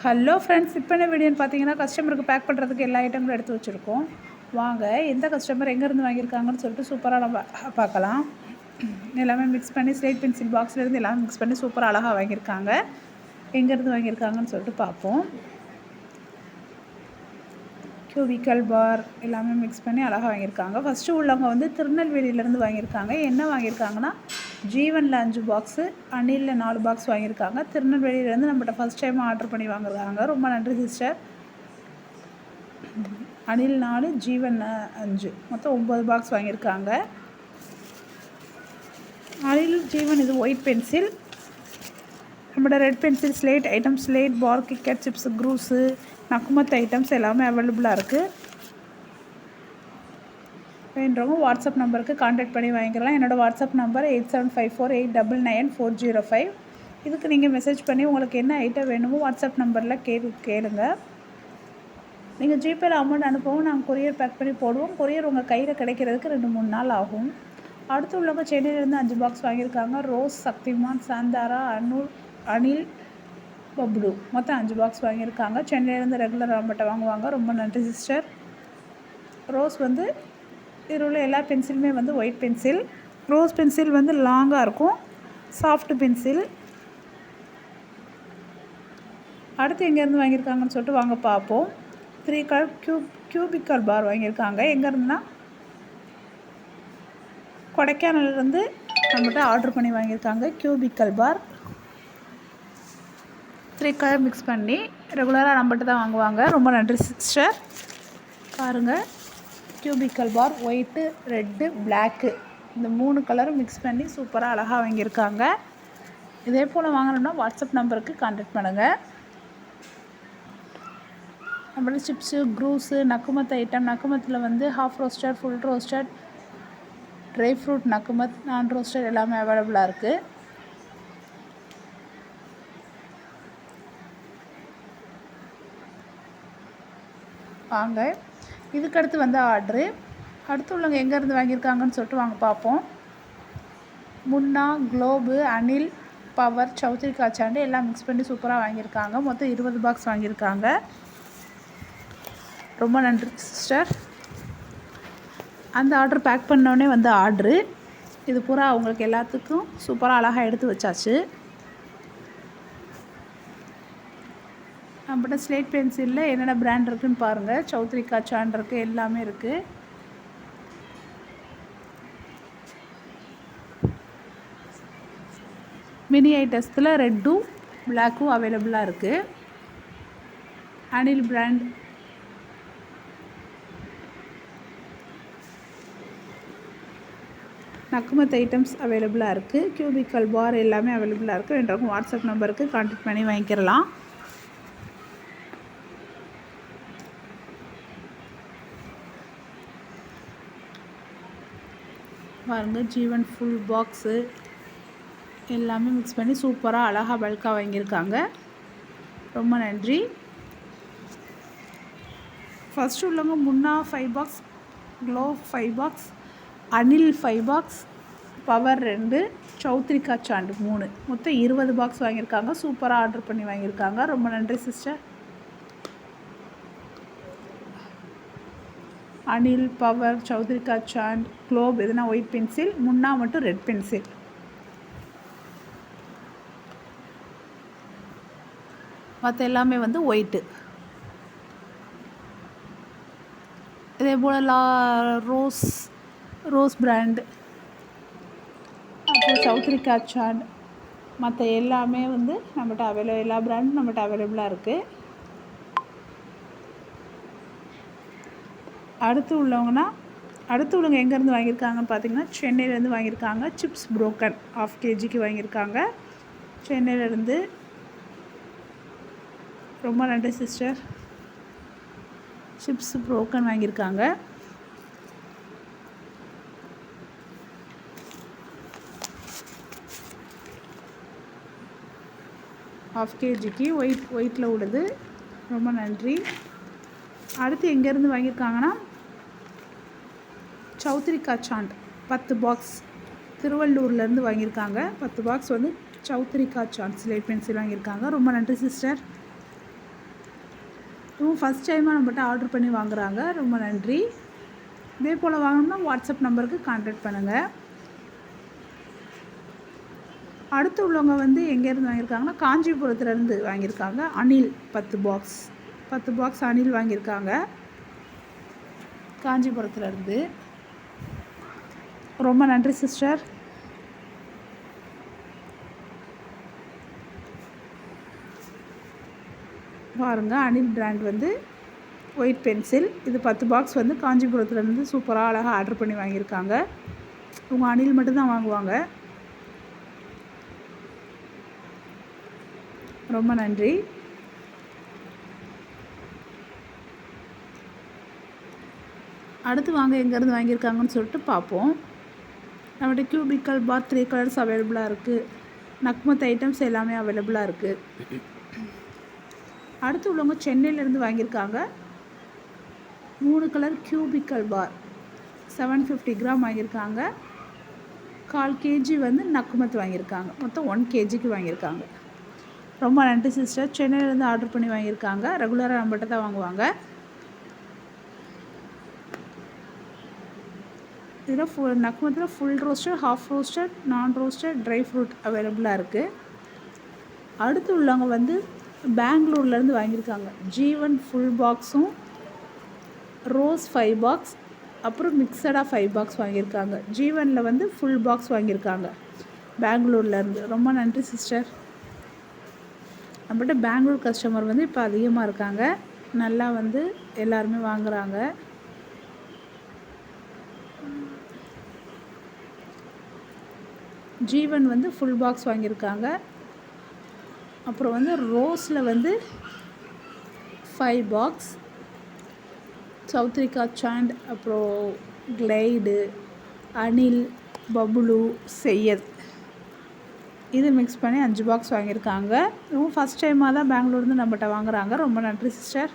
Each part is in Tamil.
ஹலோ ஃப்ரெண்ட்ஸ், இப்போ என்ன வீடியோன்னு பார்த்தீங்கன்னா, கஸ்டமருக்கு பேக் பண்ணுறதுக்கு எல்லா ஐட்டங்களும் எடுத்து வச்சுருக்கோம். வாங்க எந்த கஸ்டமர் எங்கேருந்து வாங்கியிருக்காங்கன்னு சொல்லிட்டு சூப்பராக நம்ம பார்க்கலாம். எல்லாமே மிக்ஸ் பண்ணி ஸ்லேட் பென்சில் பாக்ஸ்லேருந்து எல்லாமே மிக்ஸ் பண்ணி சூப்பராக அழகாக வாங்கியிருக்காங்க. எங்கேருந்து வாங்கியிருக்காங்கன்னு சொல்லிட்டு பார்ப்போம். கியூபிக்கல் பார் எல்லாமே மிக்ஸ் பண்ணி அழகாக வாங்கியிருக்காங்க. ஃபஸ்ட்டு உள்ளவங்க வந்து திருநெல்வேலியிலேருந்து வாங்கியிருக்காங்க. என்ன வாங்கியிருக்காங்கன்னா, ஜீவனில் 5 பாக்ஸு, அணிலில் 4 பாக்ஸ் வாங்கியிருக்காங்க. திருநெல்வேலியிலேருந்து நம்மகிட்ட ஃபஸ்ட் டைம் ஆர்டர் பண்ணி வாங்குறாங்க. ரொம்ப நன்றி சிஸ்டர். அணில் 4, ஜீவன் 5, மொத்தம் 9 பாக்ஸ் வாங்கியிருக்காங்க. அணில் ஜீவன் இது ஒயிட் பென்சில். நம்மளோட red pencil, slate items, slate bar, கிக்கெட் சிப்ஸ், க்ரூஸு, நக்குமத் ஐட்டம்ஸ் எல்லாமே அவைலபிளாக இருக்குது. வேண்டவங்க வாட்ஸ்அப் நம்பருக்கு கான்டாக்ட் பண்ணி வாங்கிக்கலாம். என்னோடய வாட்ஸ்அப் நம்பர் 8754899405. இதுக்கு நீங்கள் மெசேஜ் பண்ணி உங்களுக்கு என்ன ஐட்டம் வேணுமோ வாட்ஸ்அப் நம்பரில் கேளுங்க. நீங்கள் ஜிபேயில் அமௌண்ட் அனுப்பவும் நாங்கள் கொரியர் பேக் பண்ணி போடுவோம். கொரியர் உங்கள் கையில் கிடைக்கிறதுக்கு 2-3 நாள் ஆகும். அடுத்து உள்ளவங்க சென்னையிலேருந்து 5 பாக்ஸ் வாங்கியிருக்காங்க. ரோஸ், சக்திமான், சாந்தாரா, அனில், பப்ளு மொத்தம் 5 பாக்ஸ் வாங்கியிருக்காங்க. சென்னையிலேருந்து ரெகுலர் நம்மகிட்ட வாங்குவாங்க. ரொம்ப நன்றி சிஸ்டர். ரோஸ் வந்து இதில் உள்ள எல்லா பென்சிலுமே வந்து ஒயிட் பென்சில். ரோஸ் பென்சில் வந்து லாங்காக இருக்கும், சாஃப்ட் பென்சில். அடுத்து எங்கேருந்து வாங்கியிருக்காங்கன்னு சொல்லிட்டு வாங்க பார்ப்போம். 3 கலர் கியூபிக்கல் பார் வாங்கியிருக்காங்க. எங்கேருந்துன்னா கொடைக்கானல்லேருந்து நம்மகிட்ட ஆர்டர் பண்ணி வாங்கியிருக்காங்க. கியூபிக்கல் பார் 3 கலர் மிக்ஸ் பண்ணி ரெகுலராக நம்மகிட்ட தான் வாங்குவாங்க. ரொம்ப நன்றி சிஸ்டர். பாருங்கள், கியூபிக்கல் பார் ஒயிட்டு, ரெட்டு, பிளாக்கு இந்த 3 கலரும் மிக்ஸ் பண்ணி சூப்பராக அழகாக வாங்கியிருக்காங்க. இதே போல் வாங்கணும்னா வாட்ஸ்அப் நம்பருக்கு கான்டாக்ட் பண்ணுங்கள். நம்மளோட சிப்ஸு, க்ரூஸு, நக்குமத் ஐட்டம், நக்குமத்தில் வந்து half roasted, full roasted, dry fruit நக்குமத், நான் ரோஸ்டட் எல்லாமே அவைலபிளாக இருக்குது. வாங்க இதுக்கடுத்து வந்து ஆர்டரு. அடுத்து உள்ளவங்க எங்கேருந்து வாங்கியிருக்காங்கன்னு சொல்லிட்டு வாங்க பார்ப்போம். முன்னா, குளோபு, அணில், பவர், சௌத்ரி காச்சாண்டு எல்லாம் மிக்ஸ் பண்ணி சூப்பராக வாங்கியிருக்காங்க. மொத்தம் 20 பாக்ஸ் வாங்கியிருக்காங்க. ரொம்ப நன்றி சிஸ்டர். அந்த ஆர்டர் பேக் பண்ணோடனே வந்து ஆர்டரு இது பூரா அவங்களுக்கு எல்லாத்துக்கும் சூப்பராக அழகாக எடுத்து வச்சாச்சு. நம்மகிட்ட ஸ்லேட் பென்சிலில் என்னென்ன பிராண்ட் இருக்குதுன்னு பாருங்கள். சௌத்ரி காச்சான் இருக்குது, எல்லாமே இருக்குது. மினி ஐட்டத்தில் ரெட்டும் பிளாக்கும் அவைலபிளாக இருக்குது. அனில் பிராண்ட், நக்குமத் ஐட்டம்ஸ் அவைலபிளாக இருக்குது. கியூபிக்கல் பார் எல்லாமே அவைலபிளாக இருக்குது. வேண்டவங்க வாட்ஸ்அப் நம்பருக்கு கான்டாக்ட் பண்ணி வாங்கிக்கிறலாம். பாருங்கள், ஜீவன் ஃபுல் பாக்ஸு எல்லாமே மிக்ஸ் பண்ணி சூப்பராக அழகாக பல்காக வாங்கியிருக்காங்க. ரொம்ப நன்றி. ஃபஸ்ட்டு உள்ளவங்க முன்னா 5 பாக்ஸ், க்ளோ 5 பாக்ஸ், அனில் 5 பாக்ஸ், பவர் 2, சௌத்ரி காச்சாண்டு 3, மொத்தம் 20 பாக்ஸ் வாங்கியிருக்காங்க. சூப்பராக ஆர்டர் பண்ணி வாங்கியிருக்காங்க. ரொம்ப நன்றி சிஸ்டர். அனில், பவர், சௌத்ரி காச்சாண்ட், குளோப் எதுனா ஒயிட் பென்சில், முன்னா மட்டும் ரெட் பென்சில். மற்ற எல்லாமே வந்து ஒயிட்டு. இதே போல் ரோஸ் பிராண்ட், அப்புறம் சௌத்ரி காச்சாண்ட், மற்ற எல்லாமே வந்து நம்மகிட்ட எல்லா பிராண்டும் நம்மகிட்ட அவைலபிளாக இருக்குது. அடுத்து உள்ளவங்க எங்கேருந்து வாங்கியிருக்காங்கன்னு பார்த்தீங்கன்னா, சென்னையிலேருந்து வாங்கியிருக்காங்க. சிப்ஸ் புரோக்கன் 1/2 kg வாங்கியிருக்காங்க சென்னையிலேருந்து. ரொம்ப நன்றி சிஸ்டர். சிப்ஸ் புரோக்கன் வாங்கியிருக்காங்க. ½ kgக்கு ஒயிட்டில் உள்ளது. ரொம்ப நன்றி. அடுத்து எங்கேருந்து வாங்கியிருக்காங்கன்னா, சௌத்ரி காச்சாண்ட் 10 பாக்ஸ் திருவள்ளூர்லேருந்து வாங்கியிருக்காங்க. 10 பாக்ஸ் வந்து சௌத்ரி காச்சாண்ட் ஸ்லேட் பென்சில் வாங்கியிருக்காங்க. ரொம்ப நன்றி சிஸ்டர். இவங்க ஃபஸ்ட் டைமாக நம்மகிட்ட ஆர்டர் பண்ணி வாங்குகிறாங்க. ரொம்ப நன்றி. இதே போல் வாங்கணும்னா வாட்ஸ்அப் நம்பருக்கு கான்டாக்ட் பண்ணுங்கள். அடுத்து உள்ளவங்க வந்து எங்கேருந்து வாங்கியிருக்காங்கன்னா காஞ்சிபுரத்துலேருந்து வாங்கியிருக்காங்க. அணில் 10 பாக்ஸ் அணில் வாங்கியிருக்காங்க காஞ்சிபுரத்துலேருந்து. ரொம்ப நன்றி சிஸ்டர். பாருங்கள், அணில் பிராண்ட் வந்து ஒயிட் பென்சில். இது 10 பாக்ஸ் வந்து காஞ்சிபுரத்துலேருந்து சூப்பராக அழகாக ஆர்டர் பண்ணி வாங்கியிருக்காங்க. இவங்க அணில் மட்டும்தான் வாங்குவாங்க. ரொம்ப நன்றி. அடுத்து வாங்க எங்கேருந்து வாங்கியிருக்காங்கன்னு சொல்லிட்டு பார்ப்போம். நம்மகிட்ட கியூபிக்கல் பார் 3 கலர்ஸ் அவைலபிளாக இருக்குது. நக்மத் ஐட்டம்ஸ் எல்லாமே அவைலபிளாக இருக்குது. அடுத்து உள்ளவங்க சென்னையிலேருந்து வாங்கியிருக்காங்க. 3 கலர் கியூபிக்கல் பார் 750 கிராம் வாங்கியிருக்காங்க. 1/4 kg வந்து நக்மத் வாங்கியிருக்காங்க. மொத்தம் 1 kgக்கு வாங்கியிருக்காங்க. ரொம்ப நன்றி சிஸ்டர். சென்னையிலேருந்து ஆர்டர் பண்ணி வாங்கியிருக்காங்க. ரெகுலராக நம்மகிட்ட தான் வாங்குவாங்க. இதில் நக்மத்தில் ஃபுல் ரோஸ்டட், ஹாஃப் ரோஸ்டட், நான் ரோஸ்டட், ட்ரை ஃப்ரூட் அவைலபிளாக இருக்குது. அடுத்து உள்ளவங்க வந்து பெங்களூர்லேருந்து வாங்கியிருக்காங்க. G1 ஃபுல் பாக்ஸும் ரோஸ் 5 பாக்ஸ் அப்புறம் மிக்சடாக 5 பாக்ஸ் வாங்கியிருக்காங்க. G1ல் வந்து ஃபுல் பாக்ஸ் வாங்கியிருக்காங்க பெங்களூர்லேருந்து. ரொம்ப நன்றி சிஸ்டர். நம்மகிட்ட பெங்களூர் கஸ்டமர் வந்து இப்போ அதிகமாக இருக்காங்க. நல்லா வந்து எல்லாருமே வாங்குகிறாங்க. G1 வந்து ஃபுல் பாக்ஸ் வாங்கியிருக்காங்க. அப்புறம் வந்து ரோஸில் வந்து 5 பாக்ஸ், சௌத்ரிகா சாண்ட், அப்புறம் கிளைடு, அணில், பபுலு, செய்யத் இது மிக்ஸ் பண்ணி 5 பாக்ஸ் வாங்கியிருக்காங்க. இவங்க ஃபஸ்ட் டைமாக தான் பெங்களூர்லேருந்து நம்மகிட்ட வாங்குகிறாங்க. ரொம்ப நன்றி சிஸ்டர்.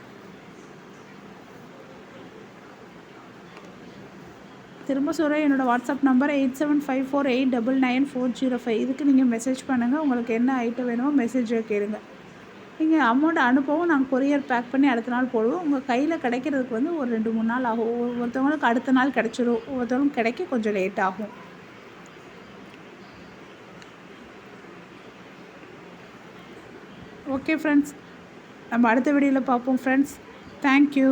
திரும்ப சொல்கிறேன், என்னோடய வாட்ஸ்அப் நம்பர் 8754899405. இதுக்கு நீங்கள் மெசேஜ் பண்ணுங்கள். உங்களுக்கு என்ன ஐட்டம் வேணுமோ மெசேஜை கேளுங்க. நீங்கள் அமௌண்ட் அனுப்பவும் நாங்கள் கொரியர் பேக் பண்ணி அடுத்த நாள் போடுவோம். உங்கள் கையில் கிடைக்கிறதுக்கு வந்து ஒரு 2-3 நாள் ஆகும். ஒவ்வொருத்தவங்களுக்கு அடுத்த நாள் கிடச்சிரும், ஒவ்வொருத்தவங்களுக்கு கிடைக்க கொஞ்சம் லேட் ஆகும். ஓகே ஃப்ரெண்ட்ஸ், நம்ம அடுத்த வீடியோவில் பார்ப்போம் ஃப்ரெண்ட்ஸ். தேங்க்யூ.